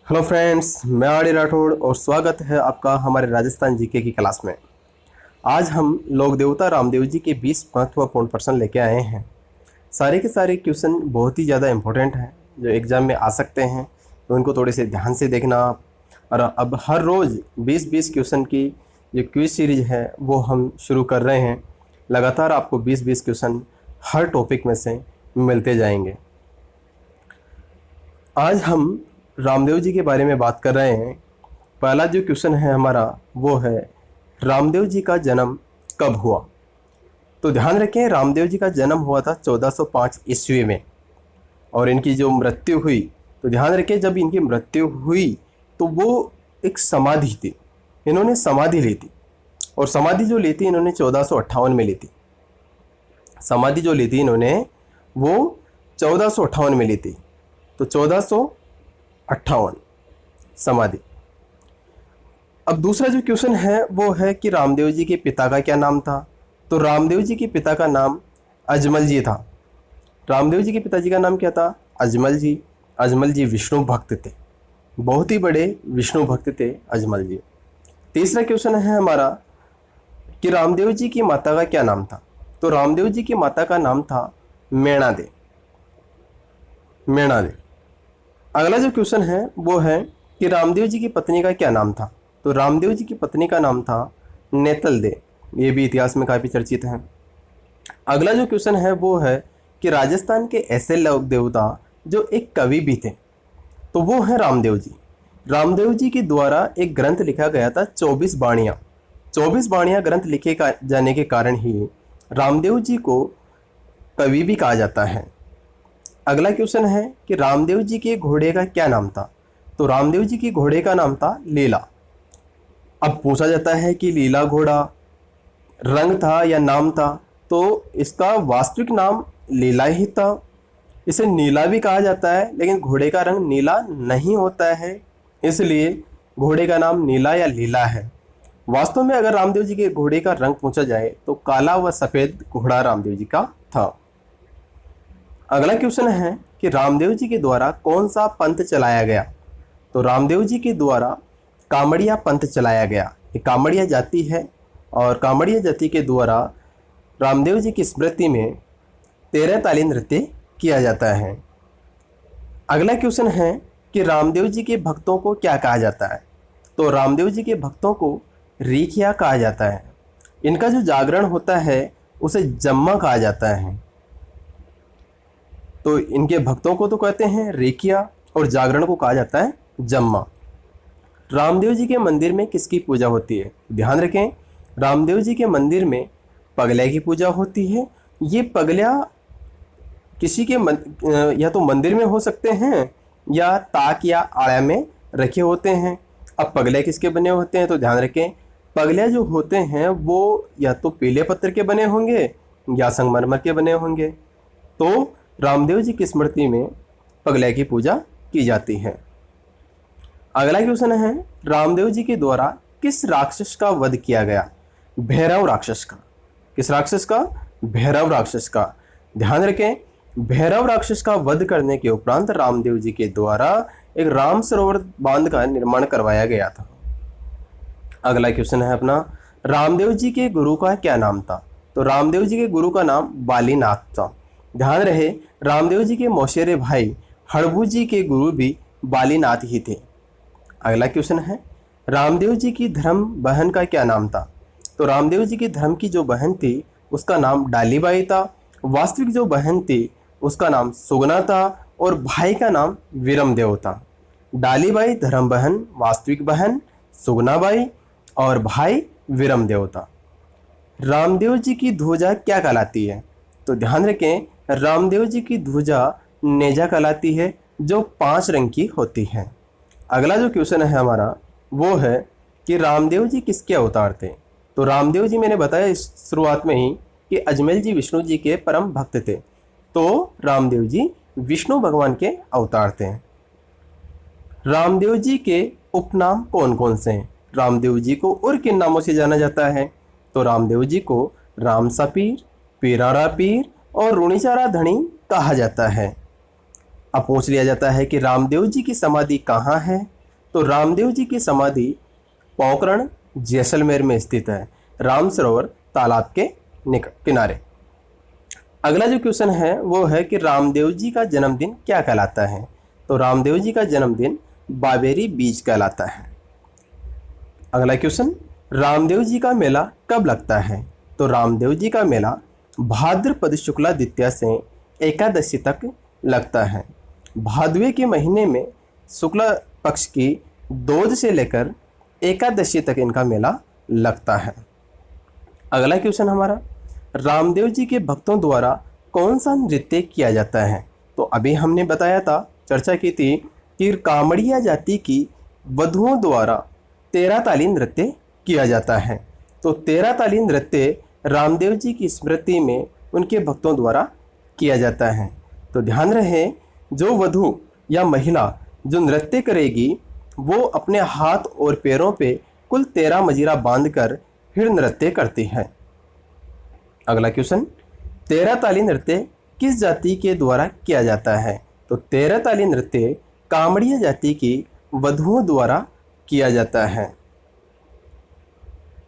Hello friends, मैं आर्य राठौड़ और स्वागत है आपका हमारे राजस्थान जीके की क्लास में। आज हम लोक देवता रामदेव जी के 20 महत्वपूर्ण प्रश्न लेके आए हैं। सारे के सारे क्वेश्चन बहुत ही ज़्यादा इम्पोर्टेंट हैं जो एग्ज़ाम में आ सकते हैं, तो उनको थोड़े से ध्यान से देखना आप। और अब हर रोज़ 20-20 क्वेश्चन की जो क्विज सीरीज है वो हम शुरू कर रहे हैं। लगातार आपको 20-20 क्वेश्चन हर टॉपिक में से मिलते जाएंगे। आज हम रामदेव जी के बारे में बात कर रहे हैं। पहला जो क्वेश्चन है हमारा वो है, रामदेव जी का जन्म कब हुआ? तो ध्यान रखें, रामदेव जी का जन्म हुआ था 1405 ईस्वी में। और इनकी जो मृत्यु हुई, तो ध्यान रखें जब इनकी मृत्यु हुई तो वो एक समाधि थी, इन्होंने समाधि ली थी। और समाधि जो ली थी इन्होंने 1458 में ली थी। समाधि जो ली थी इन्होंने वो 1458 में ली थी। तो 1458 समाधि। अब दूसरा जो क्वेश्चन है वो है कि रामदेव जी के पिता का क्या नाम था? तो रामदेव जी के पिता का नाम अजमल जी था। रामदेव जी के पिताजी का नाम क्या था? अजमल जी। अजमल जी विष्णु भक्त थे, बहुत ही बड़े विष्णु भक्त थे अजमल जी। तीसरा क्वेश्चन है हमारा कि रामदेव जी की माता का क्या नाम था? तो रामदेव जी की माता का नाम था मैणा दे। मैणा दे। अगला जो क्वेश्चन है वो है कि रामदेव जी की पत्नी का क्या नाम था? तो रामदेव जी की पत्नी का नाम था नेतल दे। ये भी इतिहास में काफ़ी चर्चित है। अगला जो क्वेश्चन है वो है कि राजस्थान के ऐसे लोक देवता जो एक कवि भी थे, तो वो है रामदेव जी। रामदेव जी के द्वारा एक ग्रंथ लिखा गया था 24 बाणियाँ। 24 बाणियाँ ग्रंथ लिखे जाने के कारण ही रामदेव जी को कवि भी कहा जाता है। अगला क्वेश्चन है कि रामदेव जी के घोड़े का क्या नाम था? तो रामदेव जी के घोड़े का नाम था लीला। अब पूछा जाता है कि लीला घोड़ा रंग था या नाम था? तो इसका वास्तविक नाम लीला ही था। इसे नीला भी कहा जाता है, लेकिन घोड़े का रंग नीला नहीं होता है, इसलिए घोड़े का नाम नीला या लीला है। वास्तव में अगर रामदेव जी के घोड़े का रंग पूछा जाए तो काला व सफ़ेद घोड़ा रामदेव जी का था। अगला क्वेश्चन है कि रामदेव जी के द्वारा कौन सा पंथ चलाया गया? तो रामदेव जी के द्वारा कामड़िया पंथ चलाया गया। ये कामड़िया जाति है और कामड़िया जाति के द्वारा रामदेव जी की स्मृति में 13 ताली नृत्य किया जाता है। अगला क्वेश्चन है कि रामदेव जी के भक्तों को क्या कहा जाता है? तो रामदेव जी के भक्तों को रीखिया कहा जाता है। इनका जो जागरण होता है उसे जम्मा कहा जाता है। तो इनके भक्तों को तो कहते हैं रेखिया और जागरण को कहा जाता है जम्मा। रामदेव जी के मंदिर में किसकी पूजा होती है? ध्यान रखें, रामदेव जी के मंदिर में पगले की पूजा होती है। ये पगलिया किसी के या तो मंदिर में हो सकते हैं या ताक या आड़ा में रखे होते हैं। अब पगले किसके बने होते हैं? तो ध्यान रखें, पगले जो होते हैं वो या तो पीले पत्थर के बने होंगे या संगमरमर के बने होंगे। तो रामदेव जी की स्मृति में पगले की पूजा की जाती है। अगला क्वेश्चन है, रामदेव जी के द्वारा किस राक्षस का वध किया गया? भैरव राक्षस का। किस राक्षस का? भैरव राक्षस का। ध्यान रखें, भैरव राक्षस का वध करने के उपरांत रामदेव जी के द्वारा एक राम सरोवर बांध का निर्माण करवाया गया था। अगला क्वेश्चन है अपना, रामदेव जी के गुरु का क्या नाम था? तो रामदेव जी के गुरु का नाम बालीनाथ था। ध्यान रहे, रामदेव जी के मौसेरे भाई हड़बू जी के गुरु भी बालीनाथ ही थे। अगला क्वेश्चन है, रामदेव जी की धर्म बहन का क्या नाम था? तो रामदेव जी की धर्म की जो बहन थी उसका नाम डालीबाई था। वास्तविक जो बहन थी उसका नाम सुगना था और भाई का नाम वीरमदेव था। डालीबाई धर्म बहन, वास्तविक बहन सुगनाबाई और भाई वीरमदेव था। रामदेव जी की ध्वजा क्या कहलाती है? तो ध्यान रखें, रामदेव जी की ध्वजा नेजा कहलाती है जो 5 रंग की होती है। अगला जो क्वेश्चन है हमारा वो है कि रामदेव जी किसके अवतार थे? तो रामदेव जी मैंने बताया इस शुरुआत में ही कि अजमल जी विष्णु जी के परम भक्त थे। तो रामदेव जी विष्णु भगवान के अवतार थे। रामदेव जी के उपनाम कौन कौन से हैं? रामदेव जी को और किन नामों से जाना जाता है? तो रामदेव जी को रामसा पीर, पीरारा पीर और रुणीचारा धनी कहा जाता है। अब पूछ लिया जाता है कि रामदेव जी की समाधि कहाँ है? तो रामदेव जी की समाधि पोखरण जैसलमेर में स्थित है, राम सरोवर तालाब के किनारे। अगला जो क्वेश्चन है वो है कि रामदेव जी का जन्मदिन क्या कहलाता है? तो रामदेव जी का जन्मदिन बाबेरी बीज कहलाता है। अगला क्वेश्चन, रामदेव जी का मेला कब लगता है? तो रामदेव जी का मेला भाद्रपद शुक्ला द्वितीया से एकादशी तक लगता है। भादवे के महीने में शुक्ला पक्ष की दोज से लेकर एकादशी तक इनका मेला लगता है। अगला क्वेश्चन हमारा, रामदेव जी के भक्तों द्वारा कौन सा नृत्य किया जाता है? तो अभी हमने बताया था, चर्चा की थी कि कामड़िया जाति की वधुओं द्वारा 13 ताली नृत्य किया जाता है। तो 13 ताली नृत्य रामदेव जी की स्मृति में उनके भक्तों द्वारा किया जाता है। तो ध्यान रहे, जो वधु या महिला जो नृत्य करेगी वो अपने हाथ और पैरों पे कुल 13 मजीरा बांधकर फिर नृत्य करती है। अगला क्वेश्चन, 13 ताली नृत्य किस जाति के द्वारा किया जाता है? तो 13 ताली नृत्य कामड़िया जाति की वधुओं द्वारा किया जाता है।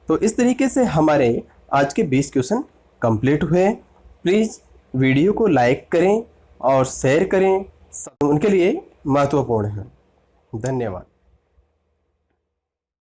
तो इस तरीके से हमारे आज के 20 क्वेश्चन कंप्लीट हुए। प्लीज़ वीडियो को लाइक करें और शेयर करें, उनके लिए महत्वपूर्ण है। धन्यवाद।